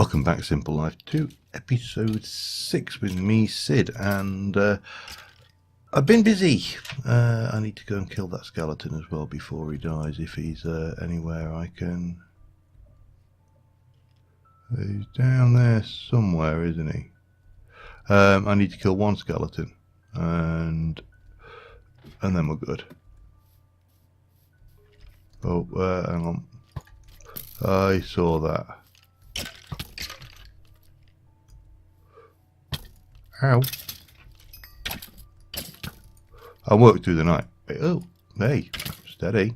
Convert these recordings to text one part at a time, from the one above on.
Welcome back, Simple Life, to episode 6 with me, Sid, and I've been busy. I need to go and kill that skeleton as well before he dies, if he's anywhere I can. He's down there somewhere, isn't he? I need to kill one skeleton, and then we're good. Oh, hang on. I saw that. Ow. I worked through the night. Oh, hey, steady.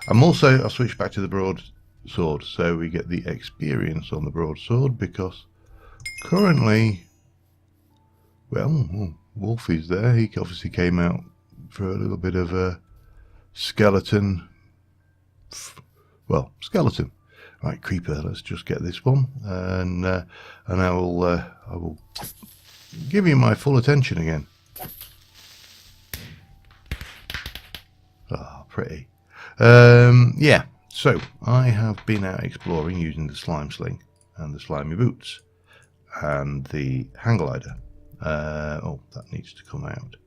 I'll switch back to the broadsword so we get the experience on the broadsword, because currently, well, Wolfie's there. He obviously came out for a little bit of a skeleton. Well, skeleton. Right, creeper. Let's just get this one, and I will give you my full attention again. Ah, pretty. Yeah. So I have been out exploring using the slime sling and the slimy boots and the hang glider. Oh, that needs to come out.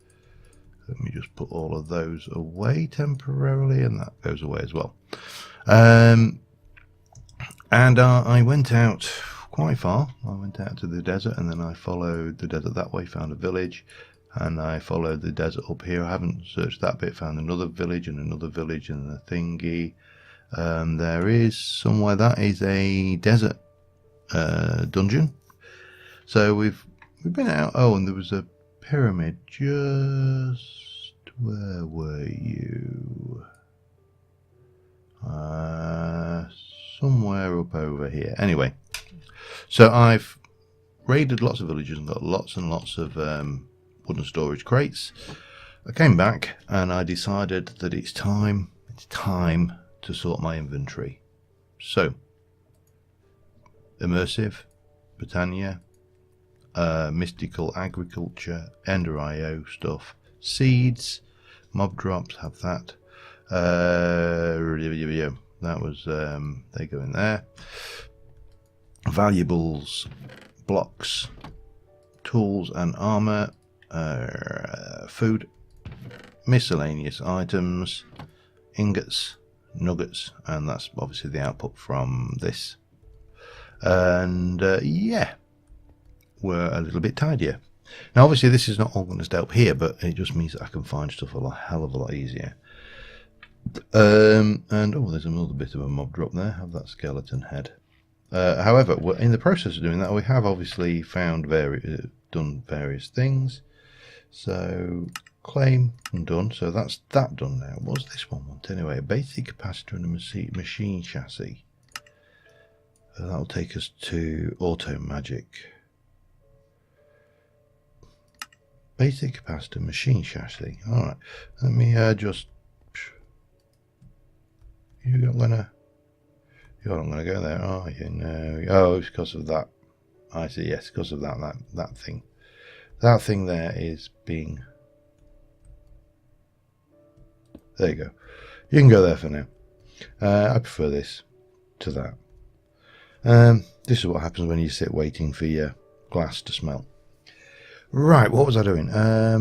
Let me just put all of those away temporarily, and that goes away as well. And I went out quite far. I went out to the desert, and then I followed the desert that way, found a village, and I followed the desert up here. I haven't searched that bit, found another village and a thingy. There is somewhere that is a desert dungeon. So we've been out. Oh, and there was a pyramid just... Where were you? Somewhere up over here. Anyway, so I've raided lots of villages and got lots and lots of wooden storage crates. I came back and I decided that it's time to sort my inventory. So, immersive, Britannia, mystical agriculture, Ender IO stuff, seeds, mob drops, have that. That was, they go in there. Valuables, blocks, tools and armor, food, miscellaneous items, ingots, nuggets, and that's obviously the output from this. And yeah, we're a little bit tidier. Now obviously this is not all going to stay up here, but it just means that I can find stuff a hell of a lot easier. And oh, there's another bit of a mob drop there. Have that skeleton head. However, we're in the process of doing that. We have obviously found done various things. So claim and done. So that's that done now. What's this one want anyway? A basic capacitor and a machine chassis. That'll take us to auto magic. Basic capacitor, machine chassis. All right. Let me just. You're not gonna go there, are you? No. Oh, it's because of that. I see. Yes, because of that thing. That thing there is being. There you go. You can go there for now. I prefer this to that. This is what happens when you sit waiting for your glass to smelt. Right. What was I doing? I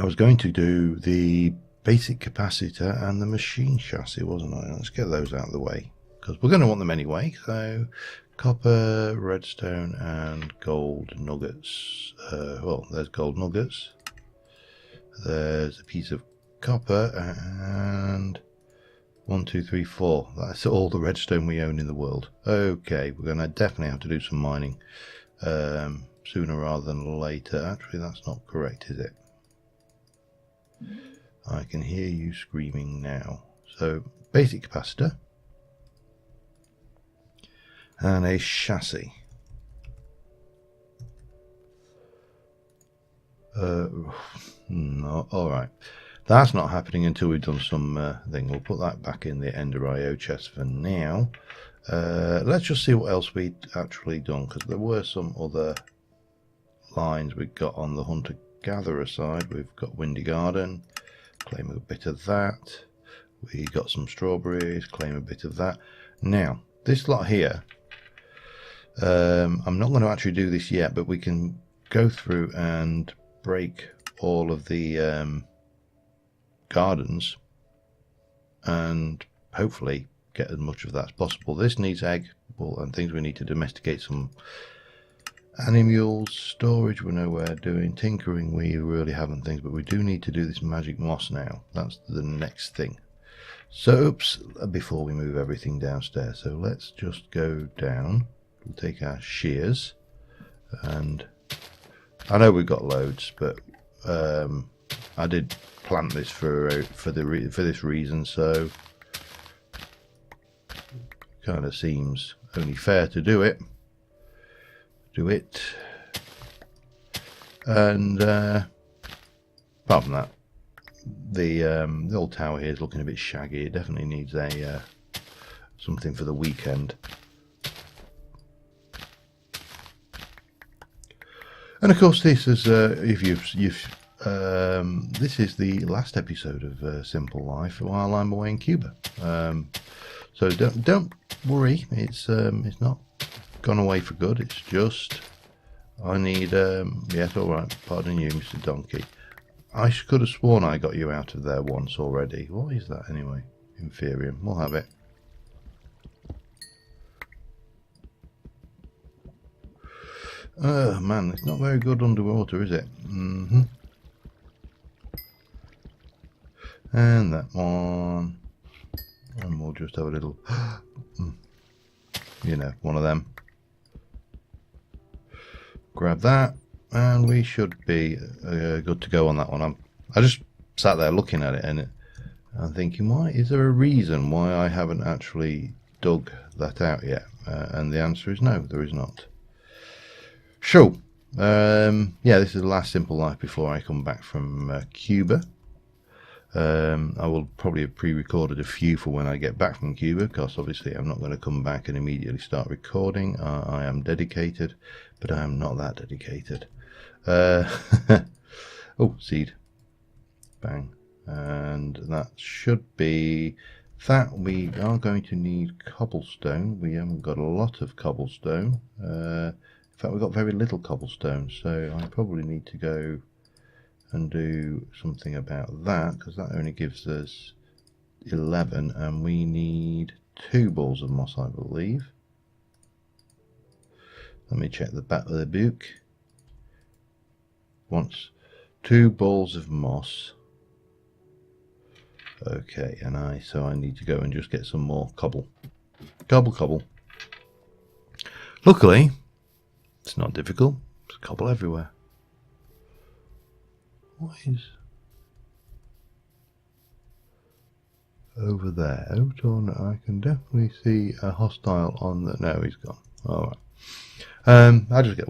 was going to do the basic capacitor and the machine chassis, wasn't I? Let's get those out of the way, because we're going to want them anyway. So copper, redstone and gold nuggets. Well, there's gold nuggets, there's a piece of copper, and 1, 2, 3, 4. That's all the redstone we own in the world. Okay, we're going to definitely have to do some mining sooner rather than later. Actually, that's not correct, is it? I can hear you screaming now. So, basic capacitor and a chassis. No, all right. That's not happening until we've done some thing. We'll put that back in the Ender IO chest for now. Let's just see what else we'd actually done, because there were some other lines we got on the hunter-gatherer side. We've got Windy Garden. Claim a bit of that. We got some strawberries, claim a bit of that. Now, this lot here, I'm not going to actually do this yet, but we can go through and break all of the gardens and hopefully get as much of that as possible. This needs egg and things. We need to domesticate some animals. Storage we're nowhere doing. Tinkering we really haven't things, but we do need to do this magic moss now. That's the next thing. So oops, before we move everything downstairs, so let's just go down. We'll take our shears, and I know we've got loads, but I did plant this for this reason, so kind of seems only fair to do it. And apart from that, the old tower here is looking a bit shaggy. It definitely needs a something for the weekend. And of course, this is if this is the last episode of Simple Life while I'm away in Cuba. So don't worry, it's not gone away for good. It's just I need yes, all right. Pardon you, Mr. Donkey. I could have sworn I got you out of there once already. What is that anyway? Inferium. We'll have it. Man, it's not very good underwater, is it? And that one. And we'll just have a little, you know, one of them. Grab that. And we should be good to go on that one. I just sat there looking at it and I'm thinking, why is there a reason why I haven't actually dug that out yet? And the answer is no, there is not. So, yeah, this is the last Simple Life before I come back from Cuba. I will probably have pre-recorded a few for when I get back from Cuba, because obviously I'm not going to come back and immediately start recording. I am dedicated, but I am not that dedicated. Oh, seed. Bang. And that should be that. We are going to need cobblestone. We haven't got a lot of cobblestone. In fact, we've got very little cobblestone, so I probably need to go and do something about that, because that only gives us 11, and we need 2 balls of moss, I believe. Let me check the back of the book. Wants 2 balls of moss. Okay, and so I need to go and just get some more cobble. Cobble. Luckily, it's not difficult. There's cobble everywhere. What is over there? Out on, I can definitely see a hostile on the. No, he's gone. All right. I just get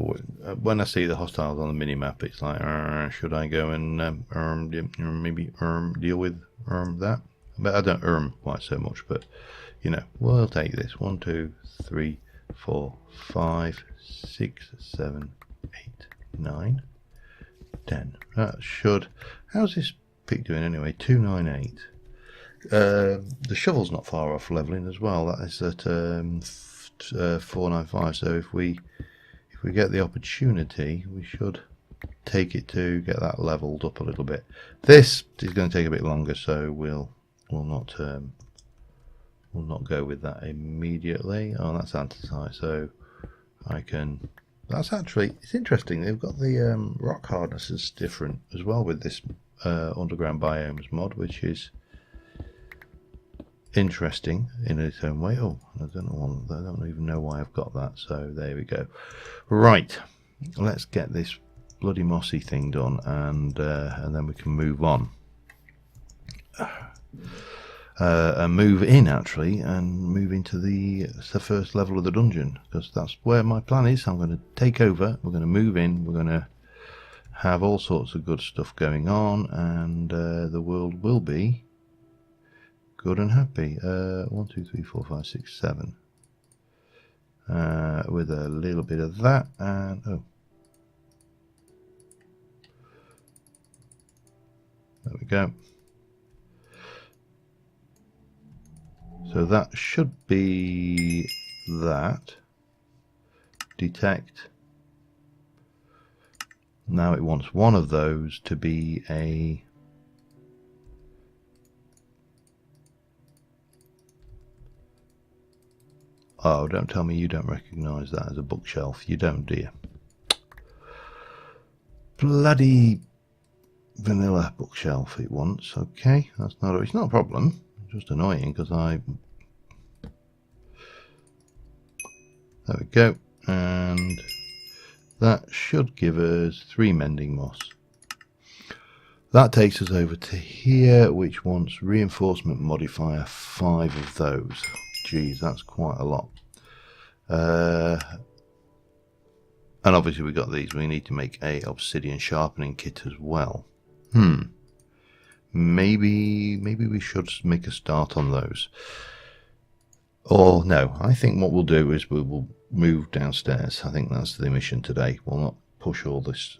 when I see the hostiles on the mini map, it's like, should I go and maybe deal with that? But I don't quite so much. But you know, we'll take this. 1, 2, 3, 4, 5, 6, 7, 8, 9, 10. That should. How's this pick doing anyway? 298. The shovel's not far off leveling as well. That is at 495. So if we get the opportunity, we should take it to get that leveled up a little bit. This is going to take a bit longer, so we'll not go with that immediately. Oh, that's anthracite, so I can. That's actually, it's interesting. They've got the rock hardness is different as well with this underground biomes mod, which is interesting in its own way. Oh, I don't even know why I've got that. So there we go. Right, let's get this bloody mossy thing done, and then we can move on. And move in actually, and move into the first level of the dungeon, because that's where my plan is. I'm going to take over. We're going to move in. We're going to have all sorts of good stuff going on, and the world will be good and happy. 1, 2, 3, 4, 5, 6, 7. With a little bit of that, and oh, there we go. So that should be that. Detect. Now it wants one of those to be a oh, don't tell me you don't recognize that as a bookshelf. You don't, do you? Bloody vanilla bookshelf it wants. Okay, that's not, it's not a problem. It's just annoying because there we go, and that should give us 3 mending moss. That takes us over to here, which wants reinforcement modifier 5 of those. Geez, that's quite a lot. And obviously we got these. We need to make a obsidian sharpening kit as well. Maybe we should make a start on those. Or no, I think what we'll do is we will move downstairs. I think that's the mission today. We'll not push all this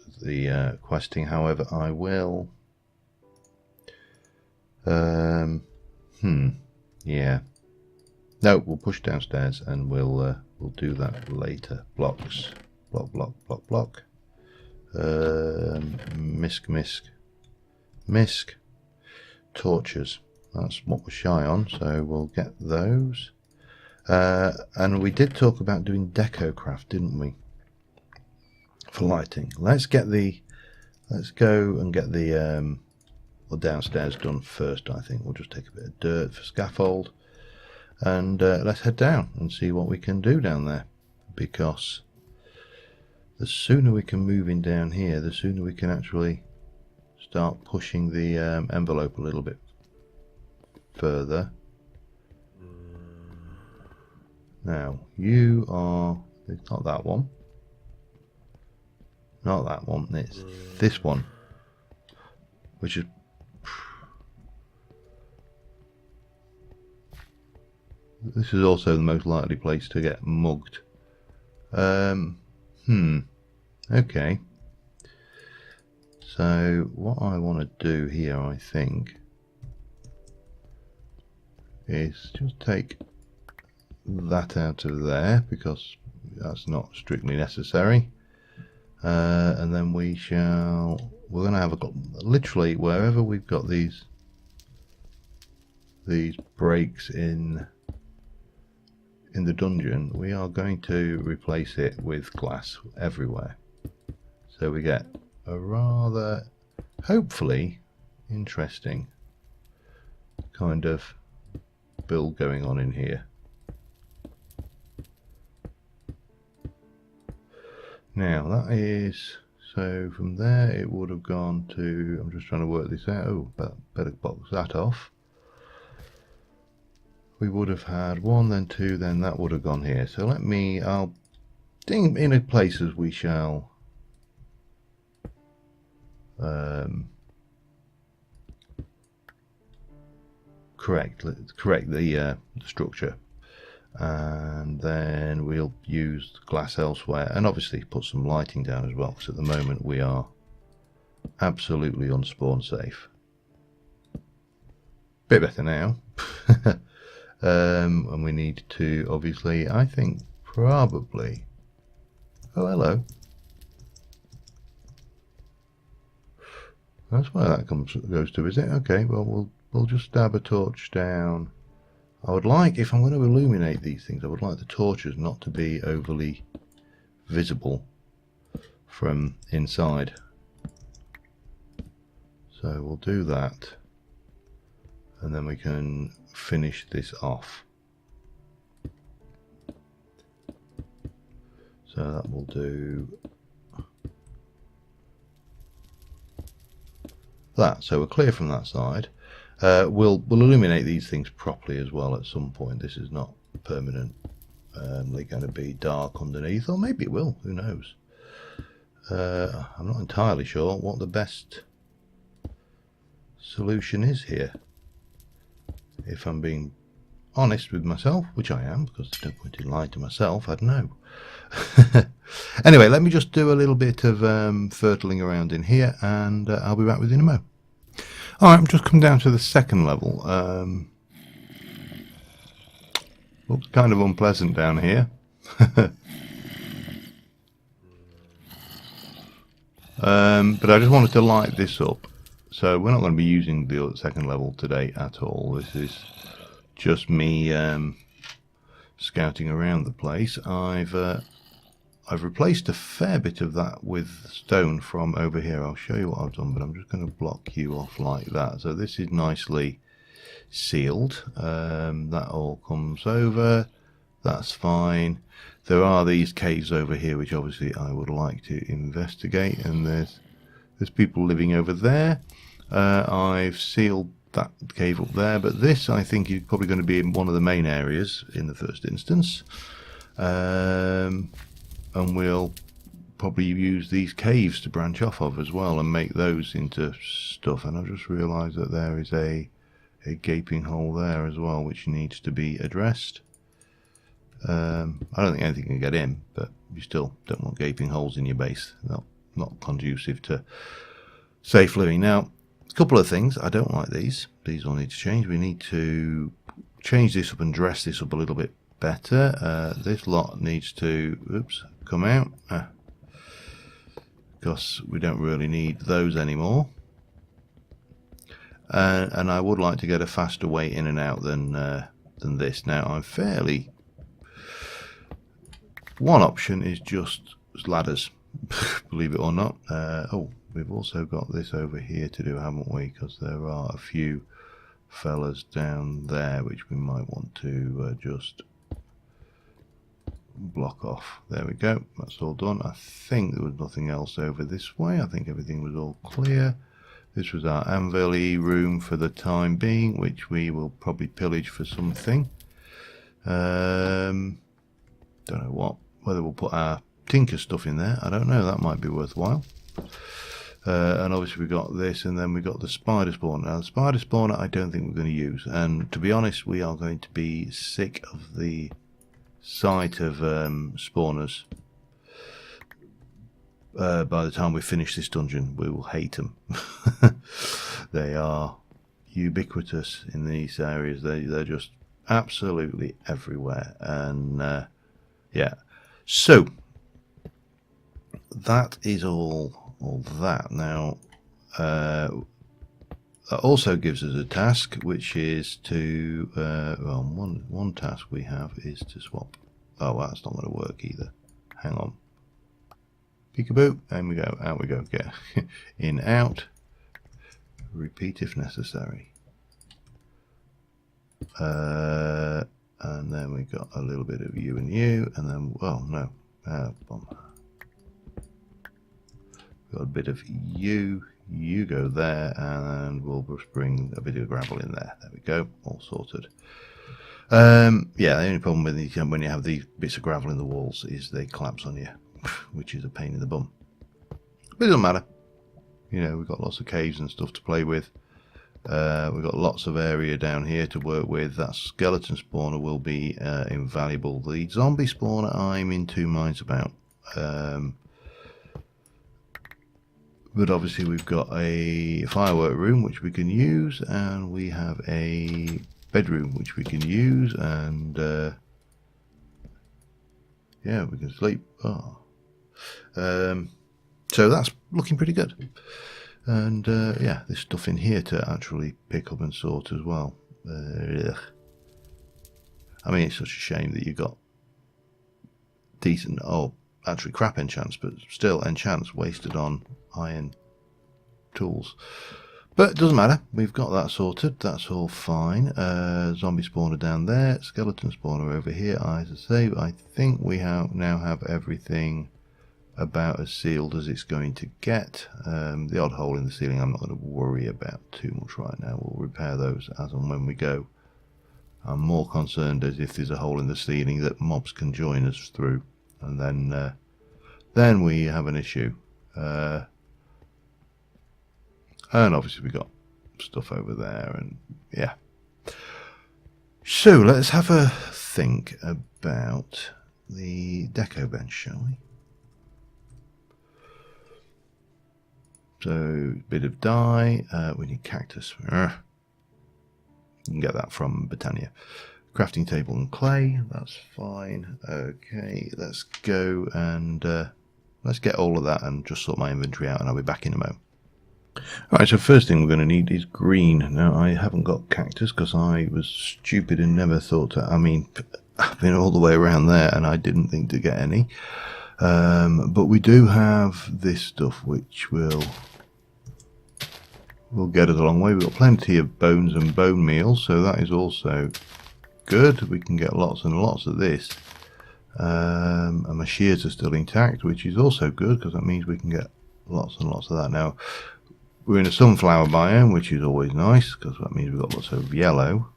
questing. However, I will. Yeah. No, we'll push downstairs and we'll do that later. Blocks. Block. Misc. Torches. That's what we're shy on, so we'll get those. And we did talk about doing deco craft, didn't we? For lighting. Let's go and get the downstairs done first. I think we'll just take a bit of dirt for scaffold, and let's head down and see what we can do down there, because the sooner we can move in down here, the sooner we can actually start pushing the envelope a little bit further. Now, you are... It's not that one. Not that one. It's this one. Which is... This is also the most likely place to get mugged. Okay. So, what I want to do here, I think, is just take that out of there, because that's not strictly necessary. And then we're going to have literally wherever we've got these breaks in the dungeon, we are going to replace it with glass everywhere. So we get a rather, hopefully, interesting kind of build going on in here. Now that is, so from there it would have gone to, I'm just trying to work this out. Oh, better box that off. We would have had 1, then 2, then that would have gone here. So I'll think in places we shall correct the structure, and then we'll use glass elsewhere, and obviously put some lighting down as well, because at the moment we are absolutely unspawn safe. Bit better now. And we need to, obviously, I think probably, oh hello, that's where that goes to, is it? Okay, well we'll just stab a torch down. I would like, if I'm going to illuminate these things, I would like the torches not to be overly visible from inside. So we'll do that, and then we can finish this off. So that will do that. So we're clear from that side. We'll illuminate these things properly as well at some point. This is not permanent. They're going to be dark underneath, or maybe it will, who knows. I'm not entirely sure what the best solution is here, if I'm being honest with myself, which I am, because there's no point in lying to myself. I'd know. Anyway, let me just do a little bit of fertiling around in here, and I'll be back within a mo. Alright, I'm just come down to the second level. Looks kind of unpleasant down here. But I just wanted to light this up. So we're not going to be using the second level today at all. This is just me scouting around the place. I've replaced a fair bit of that with stone from over here. I'll show you what I've done, but I'm just going to block you off like that. So this is nicely sealed. That all comes over. That's fine. There are these caves over here, which obviously I would like to investigate, and there's people living over there. I've sealed that cave up there, but this I think is probably going to be in one of the main areas in the first instance. And we'll probably use these caves to branch off of as well and make those into stuff. And I've just realised that there is a gaping hole there as well, which needs to be addressed. I don't think anything can get in, but you still don't want gaping holes in your base. Not conducive to safe living. Now, a couple of things. I don't like these. These all need to change. We need to change this up and dress this up a little bit better. This lot needs to come out because we don't really need those anymore. And I would like to get a faster way in and out than this. Now, I'm fairly... One option is just ladders, believe it or not. Oh, we've also got this over here to do, haven't we? Because there are a few fellas down there which we might want to just block off. There we go. That's all done. I think there was nothing else over this way. I think everything was all clear. This was our anvil-y room for the time being, which we will probably pillage for something. Don't know what. Whether we'll put our tinker stuff in there, I don't know. That might be worthwhile. And obviously we've got this, and then we've got the spider spawner. Now the spider spawner I don't think we're going to use, and to be honest we are going to be sick of the sight of spawners. By the time we finish this dungeon, we will hate them. They are ubiquitous in these areas. They're just absolutely everywhere. And yeah, so that is all that. Now that also gives us a task, which is to well, one task we have is to swap. Oh, that's not going to work either. Hang on. Peekaboo, and we go, out we go, get in, out, repeat if necessary. And then we got a little bit of you and you, and then, well, no, got a bit of you, you go there, and we'll just bring a bit of gravel in there. There we go, all sorted. Yeah, the only problem with when you have these bits of gravel in the walls is they collapse on you, which is a pain in the bum. But it doesn't matter. You know, we've got lots of caves and stuff to play with. We've got lots of area down here to work with. That skeleton spawner will be invaluable. The zombie spawner I'm in two minds about. But obviously we've got a firework room which we can use, and we have a bedroom which we can use, and yeah, we can sleep. So that's looking pretty good. And yeah, there's stuff in here to actually pick up and sort as well. I mean, it's such a shame that you got decent, actually crap enchants, but still enchants wasted on iron tools. But it doesn't matter, we've got that sorted, that's all fine. Zombie spawner down there, skeleton spawner over here. As I say, I think we now have everything about as sealed as it's going to get. The odd hole in the ceiling I'm not going to worry about too much right now. We'll repair those as and when we go. I'm more concerned as if there's a hole in the ceiling that mobs can join us through, and then we have an issue. And obviously we got stuff over there, and yeah. So let's have a think about the deco bench, shall we? So, bit of dye, we need cactus. You can get that from Britannia. crafting table and clay. That's fine. Okay, let's go and let's get all of that and just sort my inventory out, and I'll be back in a moment. Alright, so first thing we're going to need is green. Now, I haven't got cactus because I was stupid and never thought to, I mean, I've been all the way around there and I didn't think to get any. But we do have this stuff which will get us a long way. We've got plenty of bones and bone meal, so that is also good. We can get lots and lots of this. And my shears are still intact, which is also good because that means we can get lots and lots of that. Now, we're in a sunflower biome, which is always nice because that means we've got lots of yellow.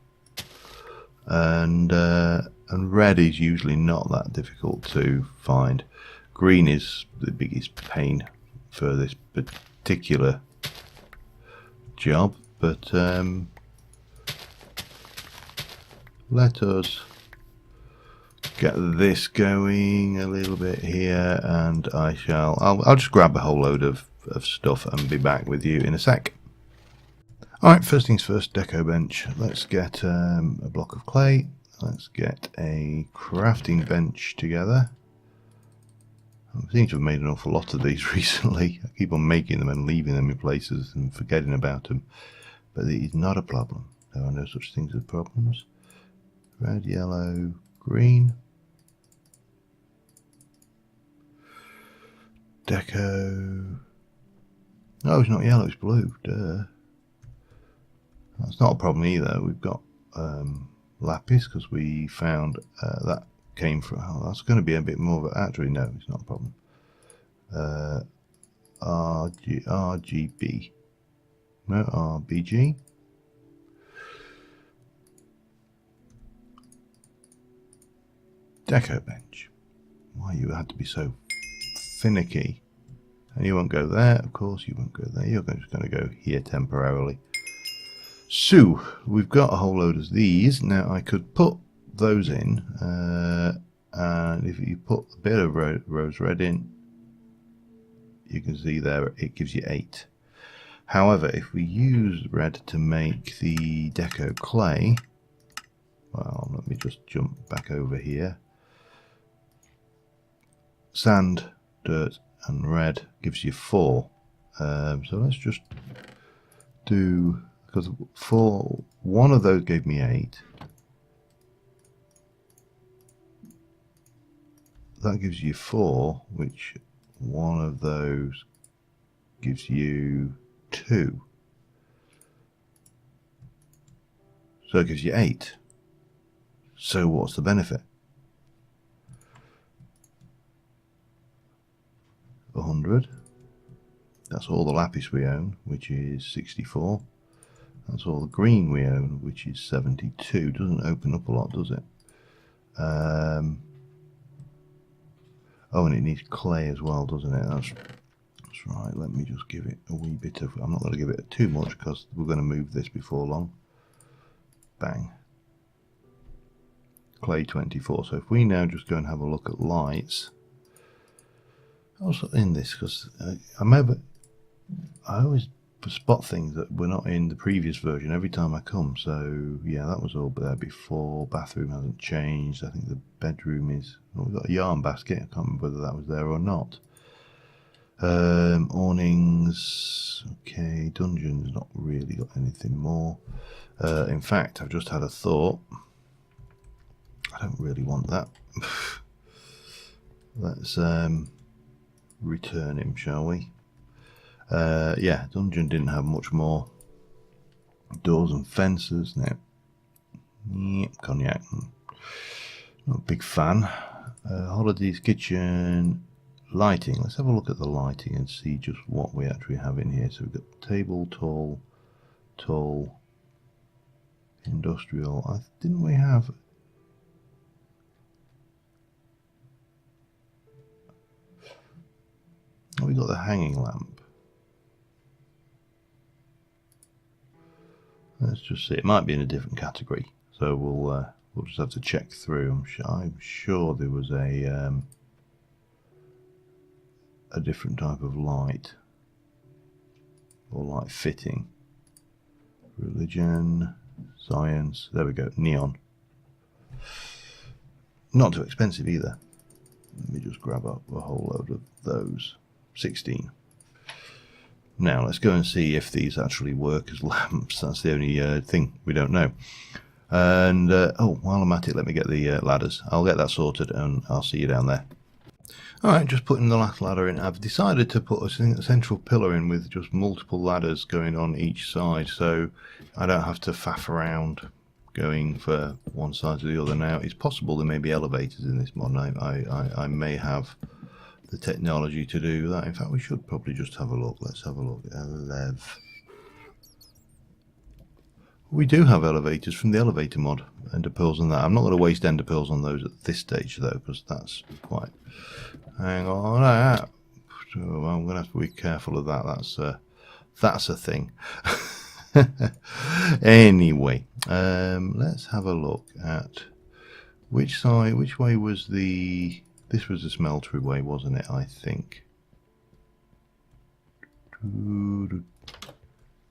And red is usually not that difficult to find. Green is the biggest pain for this particular job, but let us get this going a little bit here, and I'll just grab a whole load of stuff and be back with you in a sec. Alright, first things first, deco bench. Let's get a block of clay. Let's get a crafting bench together. I seem to have made an awful lot of these recently. I keep on making them and leaving them in places and forgetting about them. But it is not a problem. There are no such things as problems. Red, yellow, green. Deco. No, it's not yellow, it's blue. Duh. That's not a problem either. We've got lapis because we found that came from. Oh, that's going to be a bit more of a. Actually, no, it's not a problem. RGB. No, RBG. Deco bench. Why you had to be so finicky? And you won't go there, of course you won't go there. You're just going to go here temporarily. So we've got a whole load of these. Now I could put those in, and if you put a bit of rose red in, you can see there it gives you 8. However, if we use red to make the deco clay, well, let me just jump back over here. Sand, dirt, and red gives you 4. So let's just do, because one of those gave me 8. That gives you 4, which one of those gives you 2. So it gives you 8. So what's the benefit? 100. That's all the lapis we own, which is 64. That's all the green we own, which is 72. Doesn't open up a lot, does it? Oh, and it needs clay as well, doesn't it? That's right. Let me just give it a wee bit of. I'm not going to give it too much because we're going to move this before long. Bang. Clay 24. So if we now just go and have a look at lights. Also in this, because I always spot things that were not in the previous version every time I come. So yeah, that was all there before. Bathroom hasn't changed. I think the bedroom is. Well, we've got a yarn basket. I can't remember whether that was there or not. Awnings. Okay, dungeons. Not really got anything more. In fact, I've just had a thought. I don't really want that. Let's return him, shall we? Yeah, dungeon didn't have much more. Doors and fences. Now, cognac. Not a big fan. Holidays, kitchen, lighting. Let's have a look at the lighting and see just what we actually have in here. So we've got table, tall, industrial. Didn't we have? Oh, we got the hanging lamp. Let's just see. It might be in a different category, so we'll just have to check through. I'm sure there was a different type of light or light fitting. Religion, science. There we go. Neon. Not too expensive either. Let me just grab up a whole load of those. 16. Now let's go and see if these actually work as lamps. That's the only thing we don't know. And oh, while I'm at it, let me get the ladders. I'll get that sorted and I'll see you down there. Alright, just putting the last ladder in. I've decided to put a central pillar in with just multiple ladders going on each side, so I don't have to faff around going for one side to the other. Now, it's possible there may be elevators in this mod. I may have the technology to do that. In fact, we should probably just have a look. Let's have a look. We do have elevators from the elevator mod. Ender pearls and that. I'm not going to waste ender pearls on those at this stage though, because that's quite... Hang on. I'm going to have to be careful of that. That's a thing. Anyway, let's have a look at which side, which way was the... This was the smeltery way, wasn't it, I think?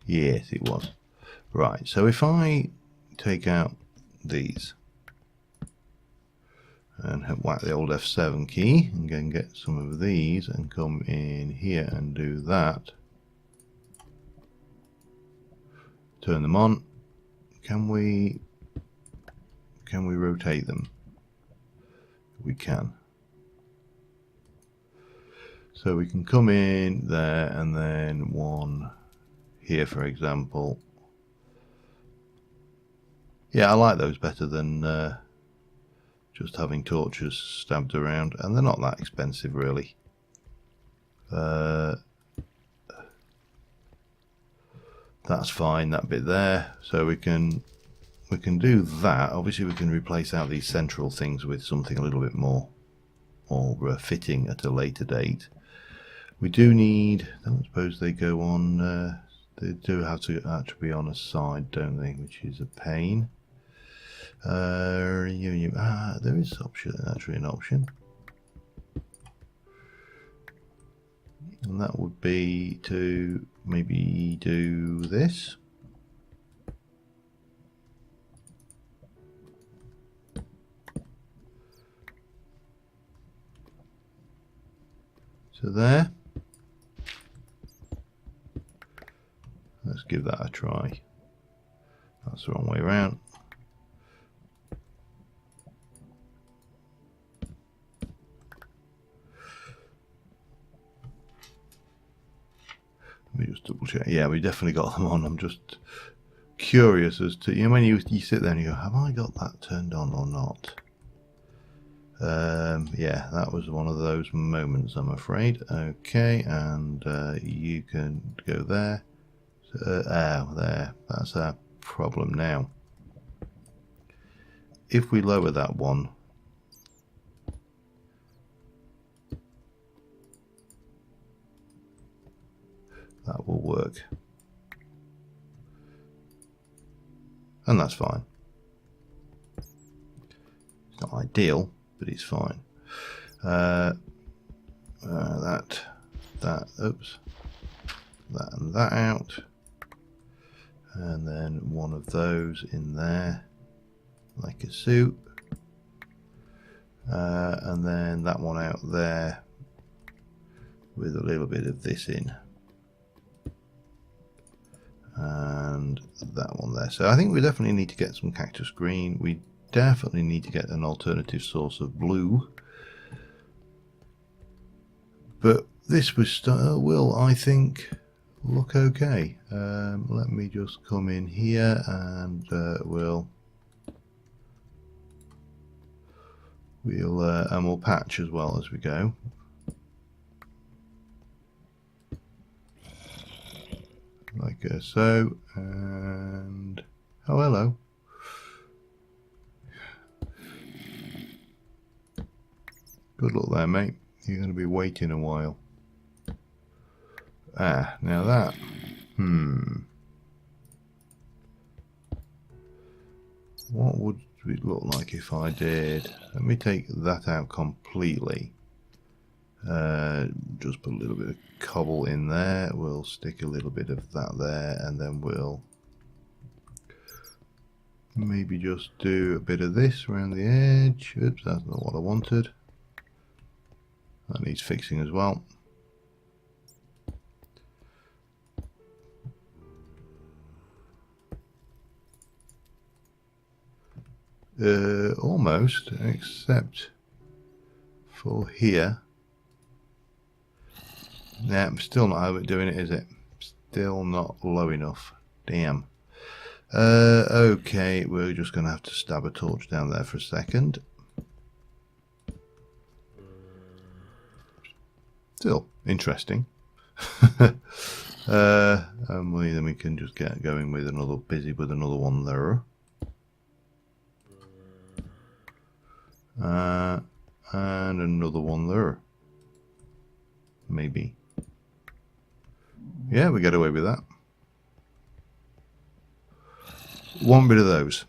Yes, it was. Right, so if I take out these and whack the old F7 key and go and get some of these and come in here and do that, turn them on, can we rotate them? We can. So we can come in there and then one here, for example. Yeah, I like those better than just having torches stabbed around, and they're not that expensive really. That's fine, that bit there. So we can do that. Obviously we can replace out these central things with something a little bit more fitting at a later date. We do need, I don't suppose they go on, they do have to actually be on a side, don't they, which is a pain. There is actually an option, and that would be to maybe do this. So there. Let's give that a try. That's the wrong way around. Let me just double check. Yeah, we definitely got them on. I'm just curious as to, you know, when you sit there and you go, have I got that turned on or not? Yeah, that was one of those moments, I'm afraid. Okay, and you can go there. There. That's our problem now. If we lower that one, that will work, and that's fine. It's not ideal, but it's fine. Oops, that and that out, and then one of those in there like a suit, and then that one out there with a little bit of this in, and that one there. So I think we definitely need to get some cactus green. We definitely need to get an alternative source of blue, but this will, I think, look okay. Let me just come in here and we'll patch as well as we go. Like so, and oh, hello. Good luck there, mate. You're going to be waiting a while. Ah, now that, what would it look like if I did? Let me take that out completely. Just put a little bit of cobble in there. We'll stick a little bit of that there, and then we'll maybe just do a bit of this around the edge. Oops, that's not what I wanted. That needs fixing as well. Almost, except for here. Yeah, I'm still not overdoing it, is it? Still not low enough. Damn. Okay, we're just going to have to stab a torch down there for a second. Still interesting. And then we can just get going with another, busy with another one there. And another one there. Maybe. Yeah, we get away with that. One bit of those.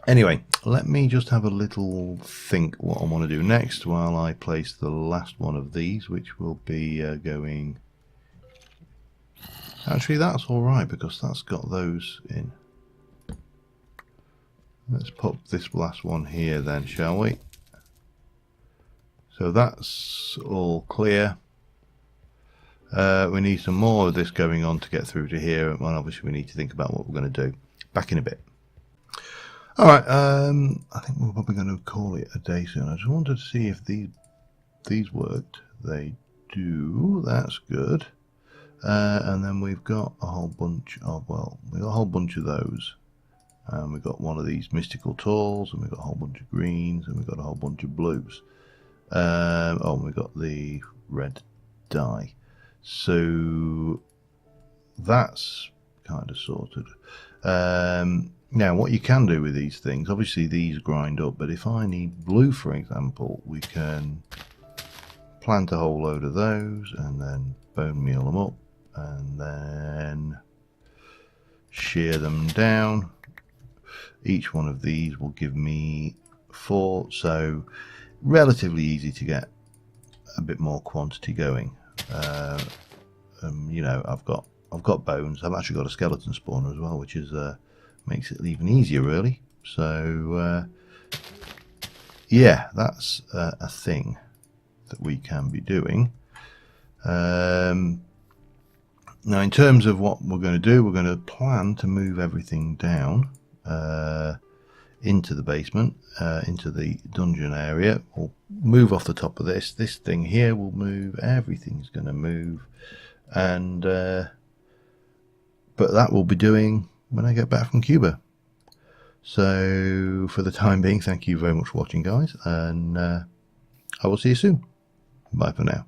Anyway, let me just have a little think what I want to do next while I place the last one of these, which will be going... Actually, that's alright because that's got those in. Let's pop this last one here then, shall we? So that's all clear. We need some more of this going on to get through to here, and obviously we need to think about what we're going to do. Back in a bit. Alright, I think we're probably going to call it a day soon. I just wanted to see if these worked. They do, that's good. And then we've got a whole bunch of, well, we've got a whole bunch of those. And we've got one of these mystical tools, and we've got a whole bunch of greens, and we've got a whole bunch of blues. Oh, and we've got the red dye. So that's kind of sorted. Now, what you can do with these things, obviously these grind up, but if I need blue, for example, we can plant a whole load of those and then bone meal them up and then shear them down. Each one of these will give me 4, so relatively easy to get a bit more quantity going. You know, I've got bones. I've actually got a skeleton spawner as well, which is makes it even easier, really. So yeah, that's a thing that we can be doing. Now, in terms of what we're going to do, we're going to plan to move everything down into the basement, into the dungeon area. We'll move off the top of this. This thing here will move. Everything's going to move, and but that we'll be doing when I get back from Cuba. So for the time being, thank you very much for watching, guys, and I will see you soon. Bye for now.